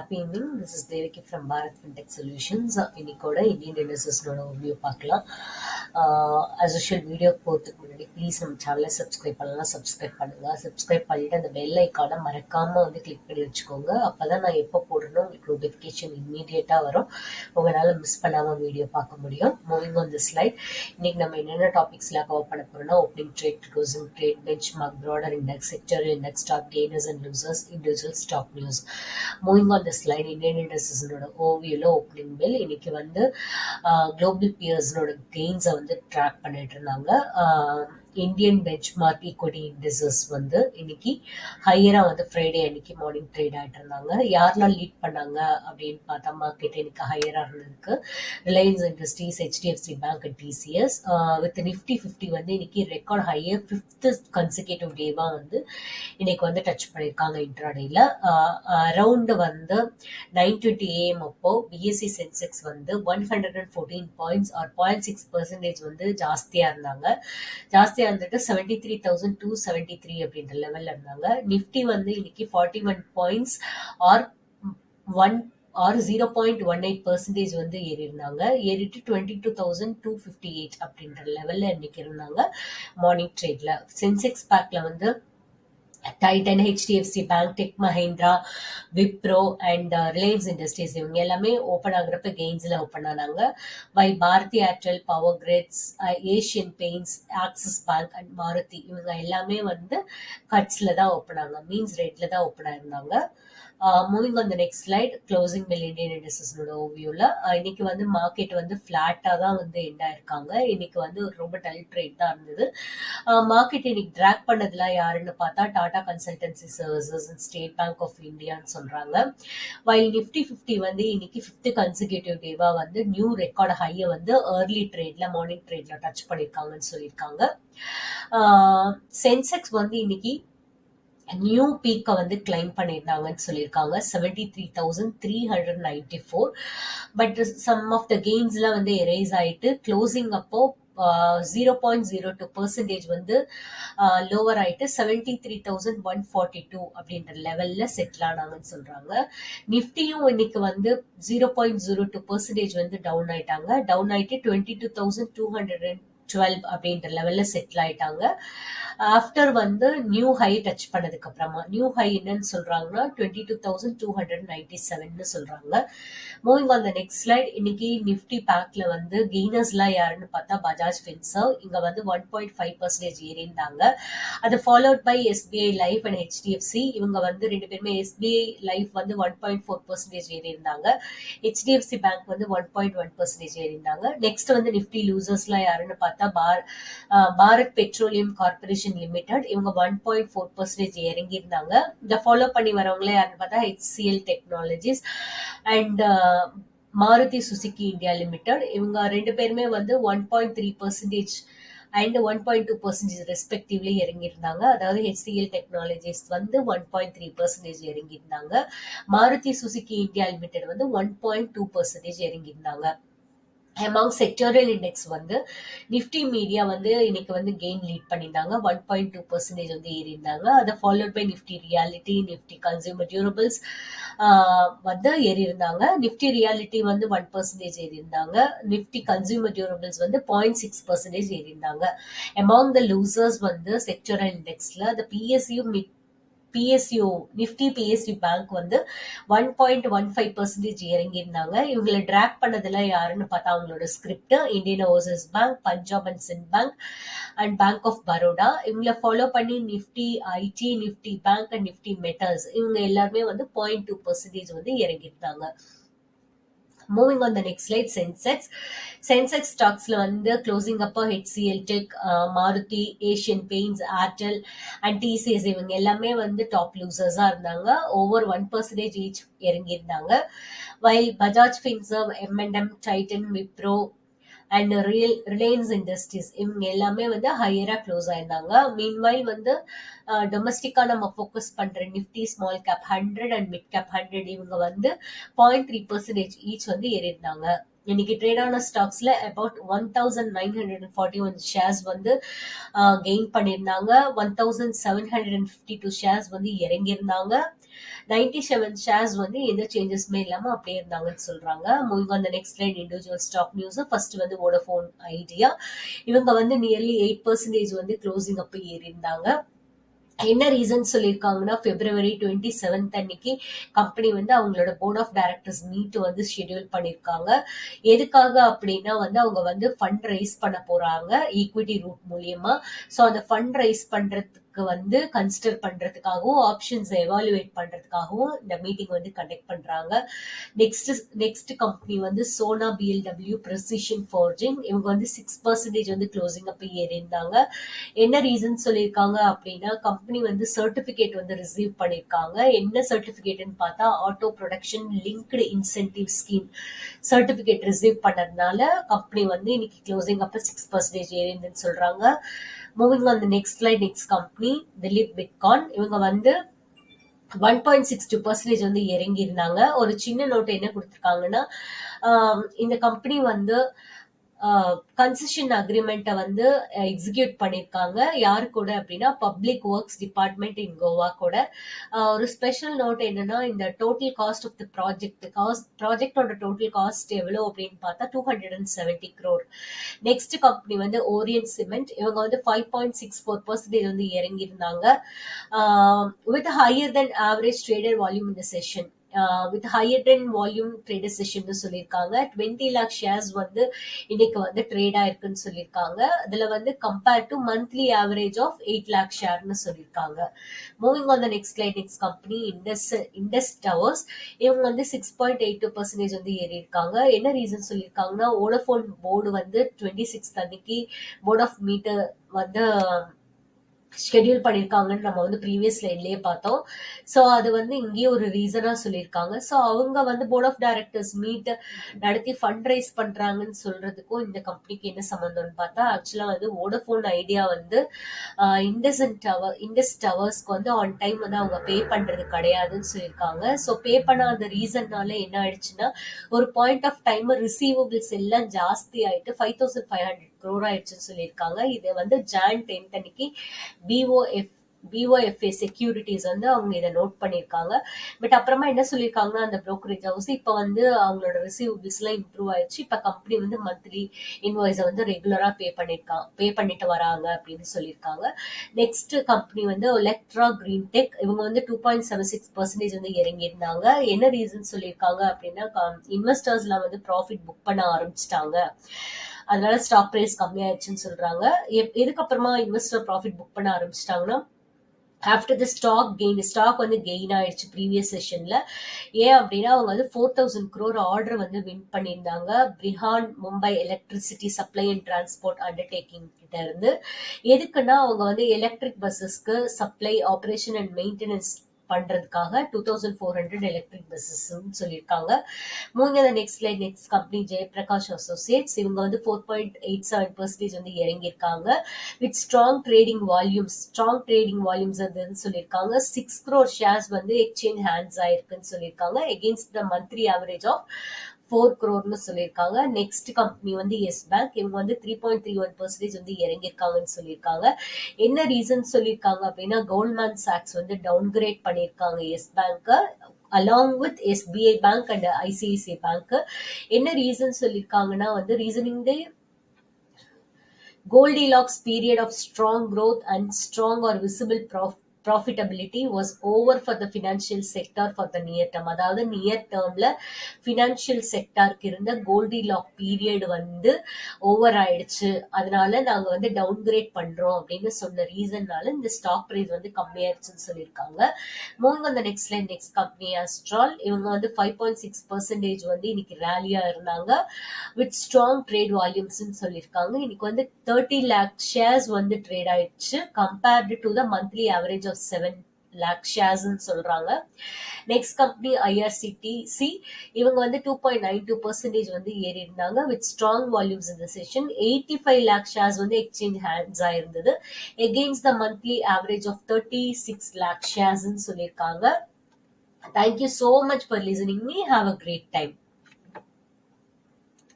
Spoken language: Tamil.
Happy evening. This is Devaki from Bharat Fintech Solutions. இன்னைக்கோட இந்தியன் இண்டஸ்ட்ரீஸோட ரிவ்யூ பார்க்கலாம். as usual வீடியோ போகிறதுக்கு முன்னாடி ப்ளீஸ் நம்ம சேனலை சப்ஸ்கிரைப் பண்ணலாம், சப்ஸ்கிரைப் பண்ணுங்கள். சப்ஸ்கிரைப் பண்ணிட்டு அந்த பெல் ஐக்கானை மறக்காமல் கிளிக் பண்ணி வச்சுக்கோங்க. அப்போ தான் நான் எப்போ போடுறேனோ உங்களுக்கு நோட்டிஃபிகேஷன் இம்மீடியட்டாக வரும். உங்களால் மிஸ் பண்ணாமல் வீடியோ பார்க்க முடியும். மூவிங் ஆன் தி ஸ்லைட், இன்னைக்கு நம்ம என்னென்ன டாபிக்ஸ்லாம் கவர் பண்ண போகிறோம்னா opening trade, closing trade, benchmark, broader index, sector index, stock gainers and losers, individual stock news. Moving on the slide, Indian இண்டஸ்ட்ரீஸோட ஓவியில் ஓப்பனிங் பெல் இன்னைக்கு குளோபல் பியர்ஸோட கெயின்ஸை ட்ராக் பண்ணிட்டு இருந்தாங்க. இந்தியன் பெஞ்ச்மார்க் ஈக்விட்டி இண்டெக்ஸஸ் இன்னைக்கு ஹையரா ஃப்ரைடே அன்னைக்கு மார்னிங் ட்ரேட் ஆகிட்டு இருந்தாங்க. யாரெல்லாம் லீட் பண்ணாங்க அப்படின்னு பார்த்தா மார்க்கெட் இன்னைக்கு ஹையரா இருந்திருக்கு. Reliance industries, HDFC bank, TCS with Nifty 50 இன்னைக்கு ரெக்கார்ட் ஹையர் 5th கன்சிக்யூட்டிவ் டேவா இன்னைக்கு டச் பண்ணியிருக்காங்க. இன்ட்ராடேல அரௌண்ட் 9:20 AM அப்போ பிஎஸ்சி சென்செக்ஸ் 114 பாயிண்ட்ஸ் ஆர் 0.6% ஜாஸ்தியா இருந்தாங்க. ஜாஸ்தியா இருந்துட்டு 73,273 அப்படின்ற லெவல்ல இருந்தாங்க. நிஃப்டி இன்னைக்கு 41 பாயிண்ட்ஸ் ஆர் 0.18% ஏறி இருந்தாங்க. ஏறிட்டு 22,258 அப்படின்ற லெவல்ல இன்னைக்கு இருந்தாங்க மார்னிங் ட்ரேட்ல. சென்செக்ஸ் பேக்ல Titan, HDFC Bank, Tech Mahindra, Wipro and Reliance Industries இவங்க எல்லாமே ஓப்பன் ஆகுறப்ப கெயின்ஸ்ல ஓப்பன் ஆனாங்க. While Bharti Airtel, Power Grids, Asian Paints, Axis Bank and Maruti இவங்க எல்லாமே கட்ஸ்ல தான் ஓப்பன் ஆனாங்க, மீன்ஸ் ரேட்ல தான் ஓப்பன் ஆயிருந்தாங்க. Moving on the next slide, closing bell Indian இண்டஸ்ட்ரீஸோட ஓவியூல இன்னைக்கு மார்க்கெட் ஃபிளாட்டா தான் எண்ட் ஆயிருக்காங்க. இன்னைக்கு ரொம்ப டல் ட்ரேட் தான் இருந்தது. மார்க்கெட் இன்னைக்கு ட்ராக் பண்ணதுல யாருன்னு பார்த்தா Tata Consultancy Services and State Bank of இந்தியான்னு சொல்றாங்க. வைல் நிஃப்டி 50 இன்னைக்கு 5th கன்சிக்யூட்டிவ் டேவா நியூ ரெக்கார்ட் ஹையை ஏர்லி ட்ரேட்ல மார்னிங் ட்ரேட்ல டச் பண்ணிருக்காங்கன்னு சொல்லியிருக்காங்க. சென்செக்ஸ் இன்னைக்கு நியூ பீக்கை கிளைம் பண்ணியிருந்தாங்கன்னு சொல்லியிருக்காங்க 73,394. பட் சம் ஆஃப் த கெயின்ஸ்லாம் எரேஸ் ஆயிட்டு க்ளோசிங் அப்போ 0.02% லோவர் ஆயிட்டு 73,142 அப்படின்ற லெவல்ல செட்டில் ஆனாங்கன்னு சொல்றாங்க. நிஃப்டியும் இன்னைக்கு 0.02% டவுன் ஆயிட்டாங்க. டவுன் ஆயிட்டு 22,212 அப்படின்ற லெவல்ல செட்டில் ஆயிட்டாங்க. ஆஃப்டர் நியூ ஹை டச் பண்ணதுக்கு அப்புறமா நியூ ஹை என்னன்னு சொல்றாங்கன்னா 22,297 சொல்றாங்க. Moving on the next slide, இன்னைக்கு நிஃப்டி பேக்ல கெய்னர்ஸ்லாம் யாருன்னு பார்த்தா பஜாஜ் ஃபின்சர்வ் இங்க 1.5% ஏறி இருந்தாங்க. அது followed by SBI Life and HDFC இவங்க ரெண்டு பேருமே எஸ்பிஐ லைஃப் 1.4% ஏறி இருந்தாங்க. ஹெச்டிஎஃப்சி பேங்க் 1.1% ஏறி இருந்தாங்க. நெக்ஸ்ட் நிஃப்டி லூசர்ஸ்லாம் யாருன்னு பார்த்தா பாரத் பெட்ரோலியம் கார்பரேஷன் லிமிடெட் இவங்க 1.4% இறங்கி இருந்தாங்க. இதை ஃபாலோ பண்ணி வரவங்களே யாருன்னு பார்த்தா HCL Technologies and Maruti Suzuki India Limited இவங்க ரெண்டு பேருமே 1.3% அண்ட் 1.2% ரெஸ்பெக்டிவ்லி இறங்கியிருந்தாங்க. அதாவது ஹெச்சிஎல் டெக்னாலஜிஸ் 1.3% இறங்கியிருந்தாங்க. மாருதி சுசுகி இந்தியா லிமிடெட் 1.2% இறங்கியிருந்தாங்க. Among sectoral index Nifty Media இன்னைக்கு கெயின் லீட் பண்ணியிருந்தாங்க. 1.2% ஏறி இருந்தாங்க. அதை followed by Nifty Realty, Nifty Consumer Durables ஏறி இருந்தாங்க. நிஃப்டி ரியாலிட்டி 1% ஏறி இருந்தாங்க. நிஃப்டி கன்சியூமர் டியூரபிள்ஸ் 0.6% ஏறி இருந்தாங்க. அமாங் த லூசர்ஸ் செக்டோரியல் இண்டெக்ஸ்ல அந்த நிஃப்டி பிஎஸ்யூ பேங்க் 1.15% இறங்கி இருந்தாங்க. இவங்களை டிராக் பண்ணதுல யாருன்னு பார்த்தா அவங்களோட script Indian Overseas Bank, Punjab and Sind Bank and Bank of Baroda. இவங்களை ஃபாலோ பண்ணி Nifty IT, Nifty Bank and Nifty metals இவங்க எல்லாருமே 0.2% இறங்கியிருந்தாங்க. Moving on the next slide, Sensex stocks closing up HCL Tech, Maruti, Asian Paints, Airtel and TCS இவங்க எல்லாமே டாப் லூசர்ஸா இருந்தாங்க. ஓவர் 1% ஈச் இறங்கி இருந்தாங்க. while Bajaj Finserv, M&M, Titan, Wipro and Reliance Industries இவங்க எல்லாமே ஹையரா க்ளோஸ் ஆயிருந்தாங்க. மீன்வைல் டொமஸ்டிக்கா நம்ம ஃபோக்கஸ் பண்ற Nifty small cap 100 and mid cap 100 இவங்க 0.3% ஈச் ஏறி இருந்தாங்க. இன்னைக்கு ட்ரேட் ஆன ஸ்டாக்ஸ்ல அபவுட் 1941 ஷேர்ஸ் கெயின் பண்ணியிருந்தாங்க. 1752 ஷேர்ஸ் இறங்கியிருந்தாங்க. 97 ஷேர்ஸ் வந்து எந்த சேஞ்சஸ்மே இல்லாம அப்படியே இருந்தாங்கன்னு சொல்றாங்க. Moving on the next slide, individual stock news. First வந்து வோடஃபோன் ஐடியா. இவங்க வந்து நியர்லி 8% வந்து க்ளோசிங் அப்ப ஏறி இருந்தாங்க. என்ன ரீசன் சொல்லியிருக்காங்கன்னா, பிப்ரவரி 27 அன்னைக்கு கம்பெனி வந்து அவங்களோட போர்ட் ஆஃப் டைரக்டர்ஸ் மீட் வந்து ஷெட்யூல் பண்ணியிருக்காங்க. எதுக்காக அப்படின்னா வந்து அவங்க வந்து ஃபண்ட் ரைஸ் பண்ண போறாங்க ஈக்விட்டி ரூட் மூலியமா. ஸோ அந்த ஃபண்ட் ரைஸ் பண்றதுக்கு வந்து கன்சிடர் பண்றதுக்காகவும் ஆப்ஷன்ஸ் எவாலுவேட் பண்றதுக்காகவும் இந்த மீட்டிங் வந்து கண்டக்ட் பண்றாங்க. நெக்ஸ்ட் கம்பெனி வந்து சோனா பிஎல்டபிள்யூ ப்ரெசிஷன் ஃபார்ஜிங். இவங்க வந்து 6% வந்து க்ளோசிங் அப்ப ஏறி இருந்தாங்க. என்ன ரீசன் சொல்லியிருக்காங்க அப்படின்னா, கம்பெனி வந்து சர்டிபிகேட் வந்து ரிசீவ் பண்ணியிருக்காங்க. என்ன சர்டிபிகேட்னு பார்த்தா auto production linked incentive scheme certificate receive பண்ணதுனால கம்பெனி வந்து இன்னைக்கு க்ளோசிங் அப்ப 6% ஏறிந்துன்னு சொல்றாங்க. Moving on the next slide, next company Dilip Buildcon. இவங்க வந்து 1.62% வந்து இறங்கி இருந்தாங்க. ஒரு சின்ன நோட் என்ன கொடுத்துருக்காங்கன்னா, இந்த கம்பெனி வந்து கன்செஷன் அக்ரிமெண்ட்டை வந்து எக்ஸிக்யூட் பண்ணியிருக்காங்க. யாரு கூட அப்படின்னா public works department in Goa கூட. ஒரு ஸ்பெஷல் நோட் என்னன்னா, இந்த டோட்டல் காஸ்ட் ஆஃப் த ப்ராஜெக்டோட டோட்டல் காஸ்ட் எவ்வளோ அப்படின்னு பார்த்தா 270 crore. நெக்ஸ்ட் கம்பெனி வந்து ஓரியன்ட் சிமெண்ட். இவங்க வந்து 5.64% வந்து இறங்கி இருந்தாங்க. With higher than average traded volume இந்த session. With higher than volume trader session சொல்லியிருக்காங்க. 20 lakh ஷேர்ஸ் வந்து இன்னைக்கு வந்து ட்ரேட் ஆயிருக்குன்னு சொல்லியிருக்காங்க. அதுல வந்து compare to monthly average of 8 lakh ஷேர்னு சொல்லியிருக்காங்க. Moving on the next slide, next company Indus Towers. இவங்க வந்து 6.82% வந்து ஏறி இருக்காங்க. என்ன ரீசன் சொல்லியிருக்காங்கன்னா, வோடஃபோன் போர்டு வந்து 26 அன்னைக்கு போர்ட் ஆஃப் மீட்டர் வந்து ஷெட்யூல் பண்ணியிருக்காங்கன்னு நம்ம வந்து ப்ரீவியஸ் ஸ்லைட்லயே பார்த்தோம். ஸோ அது வந்து இங்கேயே ஒரு ரீசனா சொல்லியிருக்காங்க. ஸோ அவங்க வந்து போர்ட் ஆஃப் டைரக்டர்ஸ் மீட் நடத்தி ஃபண்ட் ரைஸ் பண்றாங்கன்னு சொல்றதுக்கும் இந்த கம்பெனிக்கு என்ன சம்பந்தம்னு பார்த்தா, ஆக்சுவலா வந்து வோடஃபோன் ஐடியா வந்து இண்டஸ் டவர்ஸ்க்கு வந்து ஆன் டைம் வந்து அவங்க பே பண்றது கிடையாதுன்னு சொல்லியிருக்காங்க. ஸோ பே பண்ணாத ரீசன்னால என்ன ஆயிடுச்சுன்னா, ஒரு பாயிண்ட் ஆஃப் டைம் ரிசீவபிள்ஸ் எல்லாம் ஜாஸ்தி ஆயிட்டு 5,500 crore ஆயிடுச்சுன்னு சொல்லியிருக்காங்க. இதை வந்து ஜான் 10 அன்னைக்கு பிஓஎஃப்ஏ செக்யூரிட்டிஸ் வந்து அவங்க இதை நோட் பண்ணியிருக்காங்க. பட் அப்புறமா என்ன சொல்லியிருக்காங்கன்னா, அந்த brokerage ஹவுஸ் இப்போ வந்து அவங்களோட ரிசீவபிள்ஸ் எல்லாம் இம்ப்ரூவ் ஆயிடுச்சு. இப்போ கம்பெனி வந்து மந்த்லி இன்வாய்ஸை வந்து ரெகுலரா பே பண்ணிட்டு வராங்க அப்படின்னு சொல்லியிருக்காங்க. நெக்ஸ்ட் கம்பெனி வந்து எலக்ட்ரா கிரீன் டெக். இவங்க வந்து 2.76% வந்து இறங்கி இருந்தாங்க. என்ன ரீசன் சொல்லியிருக்காங்க அப்படின்னா, இன்வெஸ்டர்ஸ்லாம் வந்து ப்ராஃபிட் புக் பண்ண ஆரம்பிச்சிட்டாங்க, அதனால ஸ்டாக் பிரைஸ் கம்மியாயிடுச்சுன்னு சொல்றாங்க. எதுக்கப்புறமா இன்வெஸ்டர் ப்ராஃபிட் புக் பண்ண ஆரம்பிச்சிட்டாங்கன்னா, ஆஃப்டர் த ஸ்டாக் வந்து கெயின் ஆயிடுச்சு ப்ரீவியஸ் செஷன்ல. ஏன் அப்படின்னா, அவங்க வந்து 4,000 crore ஆர்டர் வந்து வின் பண்ணியிருந்தாங்க Brihan Mumbai electricity supply and transport undertaking கிட்ட இருந்து. எதுக்குன்னா, அவங்க வந்து எலக்ட்ரிக் பஸ்ஸஸ்க்கு சப்ளை, ஆபரேஷன் அண்ட் மெயின்டெனன்ஸ் பண்றதுக்காக 2,400 எலக்ட்ரிக் பஸ்ஸஸ் சொல்லியிருக்காங்க. மூணு next slide, next company Jaiprakash Associates. இவங்க வந்து 4.87% வந்து இறங்கியிருக்காங்க. வித் ஸ்ட்ராங் ட்ரேடிங் வால்யூம்ஸ் அதுன்னு சொல்லியிருக்காங்க. 6 crore ஷேர்ஸ் வந்து எக்ஸ்சேஞ்ச் ஹேண்ட்ஸ் ஆயிருக்குன்னு சொல்லியிருக்காங்க. Against the monthly average of 4 crore சொல்லியிருக்காங்க. நெக்ஸ்ட் கம்பெனி வந்து எஸ் பேங்க். இவங்க வந்து 3.31% வந்து இறங்கியிருக்காங்கன்னு சொல்லியிருக்காங்க. என்ன ரீசன் சொல்லியிருக்காங்க அப்படின்னா, கோல்ட்மேன் சாக்ஸ் வந்து டவுன்கிரேட் பண்ணியிருக்காங்க Yes Bank along with SBI Bank and ICICI Bank. என்ன ரீசன் சொல்லியிருக்காங்கன்னா வந்து, reasoning Goldilocks period of strong growth and strong or visible profitability was over for the financial sector for the near term. அதாவது நியர் டேர்ம்ல ஃபினான்ஷியல் செக்டாருக்கு இருந்த கோல்டிலாக் பீரியட் வந்து ஓவர் ஆயிடுச்சு, அதனால நாங்க வந்து டவுன்கிரேட் பண்றோம் அப்படின்னு சொன்ன ரீசன்னால இந்த ஸ்டாக் பிரைஸ் வந்து கம்மியாயிடுச்சுன்னு சொல்லியிருக்காங்க. மூணு அந்த next line, next company astral. இவங்க வந்து 5.6% வந்து இன்னைக்கு ரேலியா இருந்தாங்க வித் ஸ்ட்ராங் ட்ரேட் வால்யூம்ஸ் சொல்லியிருக்காங்க. இன்னைக்கு வந்து 30 lakh shares வந்து ட்ரேட் ஆயிடுச்சு compared to the monthly average of 7 lakh shares சொல்றாங்க. Next company IRCTC. இவங்க வந்து 2.92% வந்து ஏறி இருந்தாங்க வித் ஸ்ட்ராங் வால்யூம்ஸ் இந்த செஷன். 85 lakh shares வந்து எக்ஸ்சேஞ்ச் ஹேண்ட்ஸ் ஆயிருந்தது against the monthly average of 36 lakh shares சொல்லியிருக்காங்க. Thank you so much for listening me. Have a great time.